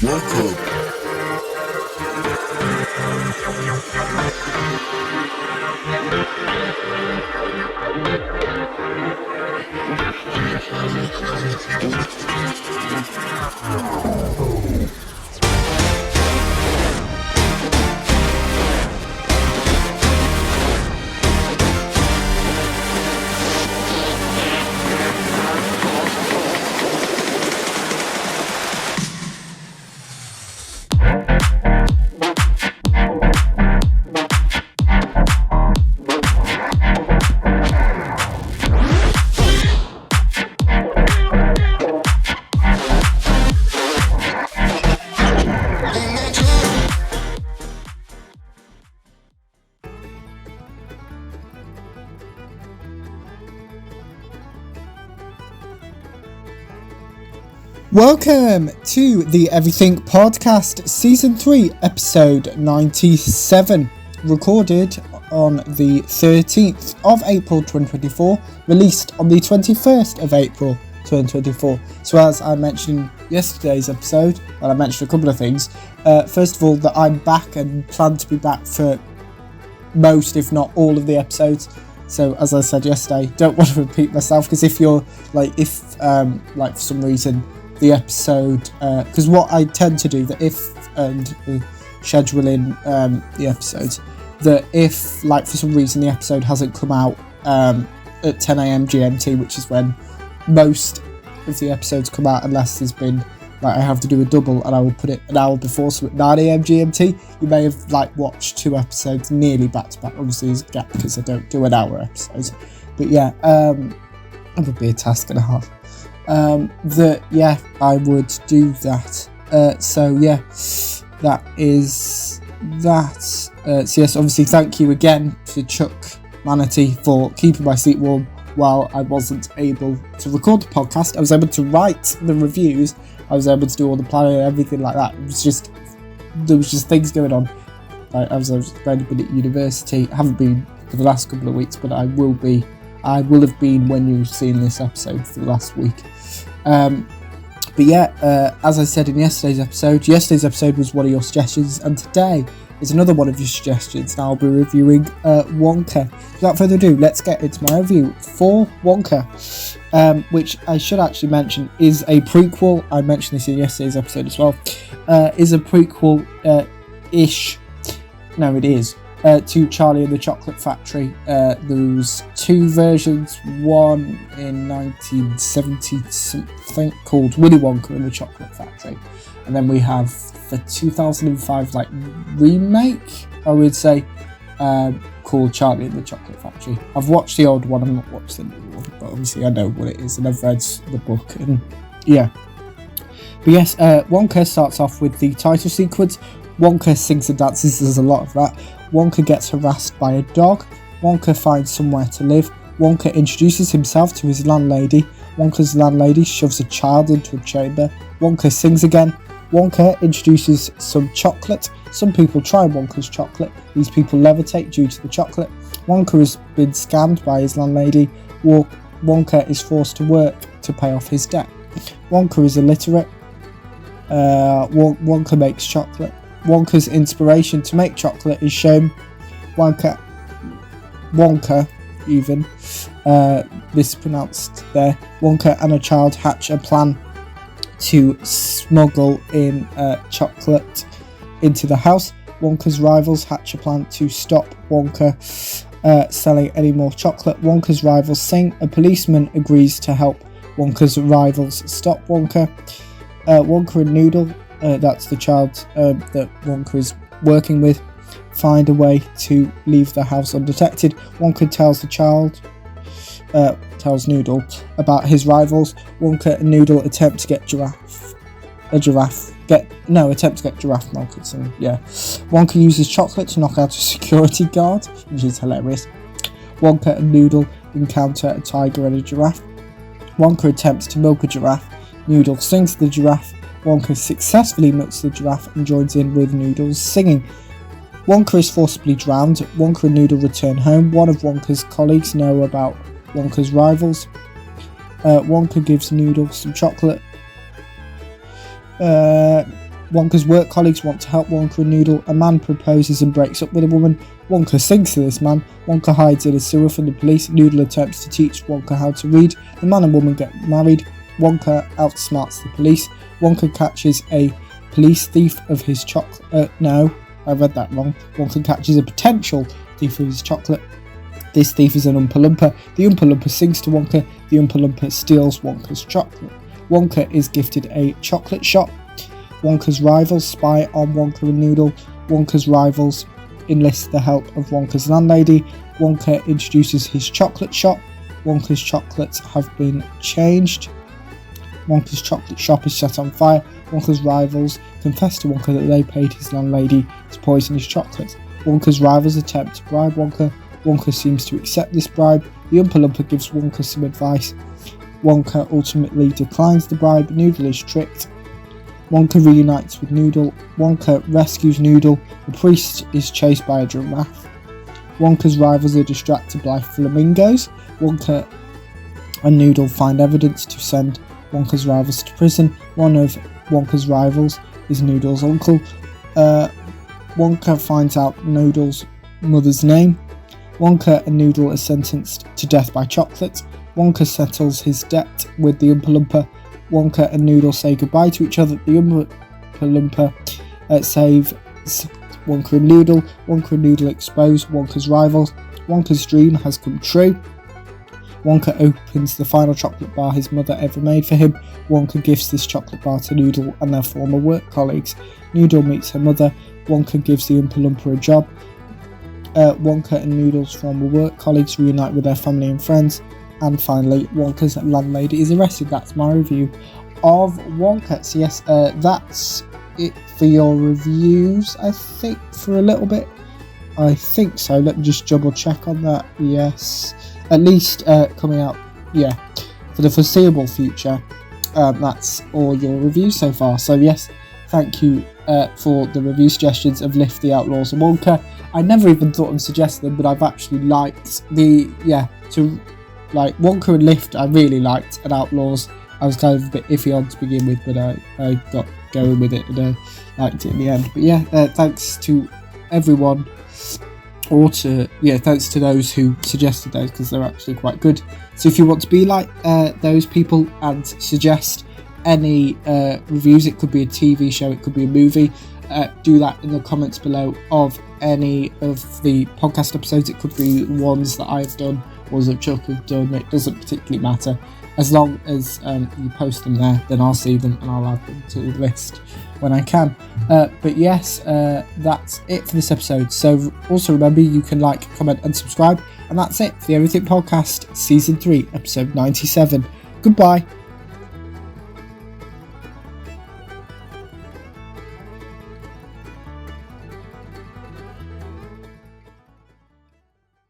Welcome. Welcome to the Everything Podcast, Season 3, Episode 97, recorded on the 13th of April 2024, released on the 21st of April 2024. So as I mentioned in yesterday's episode, well, I mentioned a couple of things. First of all, that I'm back and plan to be back for most, if not all, of the episodes. So as I said yesterday, don't want to repeat myself, because if you're, for some reason, the episode, because what I tend to do, that if, and scheduling the episodes, that if, for some reason the episode hasn't come out at 10 a.m. GMT, which is when most of the episodes come out, unless there's been, I have to do a double and I will put it an hour before, so at 9 a.m. GMT, you may have, watched two episodes nearly back to back. Obviously there's a gap because I don't do an hour episodes, but yeah, it would be a task and a half. I would do that. That is that. So yes, obviously thank you again to Chuck Manatee for keeping my seat warm while I wasn't able to record the podcast. I was able to write the reviews. I was able to do all the planning and everything like that. There was just things going on. I was been at university. I haven't been for the last couple of weeks, but I will be. I will have been when you've seen this episode for the last week. As I said in yesterday's episode was one of your suggestions, and today is another one of your suggestions. Now I'll be reviewing Wonka. Without further ado, let's get into my review for Wonka, which I should actually mention is a prequel. I mentioned this in yesterday's episode as well. Is a prequel-ish. No, it is. To Charlie and the Chocolate Factory. There was two versions, one in 1970 something called Willy Wonka and the Chocolate Factory, and then we have the 2005 remake, I would say, called Charlie and the Chocolate Factory. I've watched the old one, I've not watched the new one, but obviously I know what it is and I've read the book, and yeah. But yes, Wonka starts off with the title sequence. Wonka sings and dances, there's a lot of that. Wonka gets harassed by a dog. Wonka finds somewhere to live. Wonka introduces himself to his landlady. Wonka's landlady shoves a child into a chamber. Wonka sings again. Wonka introduces some chocolate. Some people try Wonka's chocolate. These people levitate due to the chocolate. Wonka has been scammed by his landlady. Wonka is forced to work to pay off his debt. Wonka is illiterate. Wonka makes chocolate. Wonka's inspiration to make chocolate is shown. Wonka even, mispronounced there. Wonka and a child hatch a plan to smuggle in chocolate into the house. Wonka's rivals hatch a plan to stop Wonka selling any more chocolate. Wonka's rivals sing. A policeman agrees to help Wonka's rivals stop Wonka. Wonka and Noodle, that's the child that Wonka is working with, find a way to leave the house undetected. Wonka tells Noodle about his rivals. Wonka and Noodle attempt to get giraffe markets, and yeah. Wonka uses chocolate to knock out a security guard, which is hilarious. Wonka and Noodle encounter a tiger and a giraffe. Wonka attempts to milk a giraffe. Noodle sings to the giraffe. Wonka successfully milks the giraffe and joins in with Noodle's singing. Wonka is forcibly drowned. Wonka and Noodle return home. One of Wonka's colleagues know about Wonka's rivals. Wonka gives Noodle some chocolate. Wonka's work colleagues want to help Wonka and Noodle. A man proposes and breaks up with a woman. Wonka sings to this man. Wonka hides in a sewer from the police. Noodle attempts to teach Wonka how to read. The man and woman get married. Wonka outsmarts the police. Wonka catches a police thief of his chocolate. No, I read that wrong. Wonka catches a potential thief of his chocolate. This thief is an Oompa Loompa. The Oompa Loompa sings to Wonka. The Oompa Loompa steals Wonka's chocolate. Wonka is gifted a chocolate shop. Wonka's rivals spy on Wonka and Noodle. Wonka's rivals enlist the help of Wonka's landlady. Wonka introduces his chocolate shop. Wonka's chocolates have been changed. Wonka's chocolate shop is set on fire. Wonka's rivals confess to Wonka that they paid his landlady to poison his chocolates. Wonka's rivals attempt to bribe Wonka. Wonka seems to accept this bribe. The Oompa Loompa gives Wonka some advice. Wonka ultimately declines the bribe. Noodle is tricked. Wonka reunites with Noodle. Wonka rescues Noodle. The priest is chased by a giraffe. Wonka's rivals are distracted by flamingos. Wonka and Noodle find evidence to send Wonka's rivals to prison. One of Wonka's rivals is Noodle's uncle. Wonka finds out Noodle's mother's name. Wonka and Noodle are sentenced to death by chocolate. Wonka settles his debt with the Oompa Loompa. Wonka and Noodle say goodbye to each other. The Oompa Loompa saves Wonka and Noodle. Wonka and Noodle expose Wonka's rivals. Wonka's dream has come true. Wonka opens the final chocolate bar his mother ever made for him. Wonka gives this chocolate bar to Noodle and their former work colleagues. Noodle meets her mother. Wonka gives the Oompa Loompa a job. Wonka and Noodle's former work colleagues reunite with their family and friends. And finally, Wonka's landlady is arrested. That's my review of Wonka. So yes, that's it for your reviews, I think, for a little bit. I think so. Let me just double check on that. Yes. At least coming out, yeah, for the foreseeable future. That's all your reviews so far. So yes, thank you for the review suggestions of Lift, The Outlaws and Wonka. I never even thought of suggesting them, but I've actually liked like Wonka and Lift I really liked, and Outlaws I was kind of a bit iffy on to begin with, but I got going with it and liked it in the end. But yeah, thanks to everyone, thanks to those who suggested those, because they're actually quite good. So if you want to be like those people and suggest any reviews, it could be a TV show, it could be a movie, do that in the comments below of any of the podcast episodes. It could be ones that I've done, ones that Chuck have done, it doesn't particularly matter. As long as you post them there, then I'll see them and I'll add them to the list when I can. But yes, that's it for this episode. So also remember, you can like, comment and subscribe. And that's it for the Everything Podcast Season 3, Episode 97. Goodbye.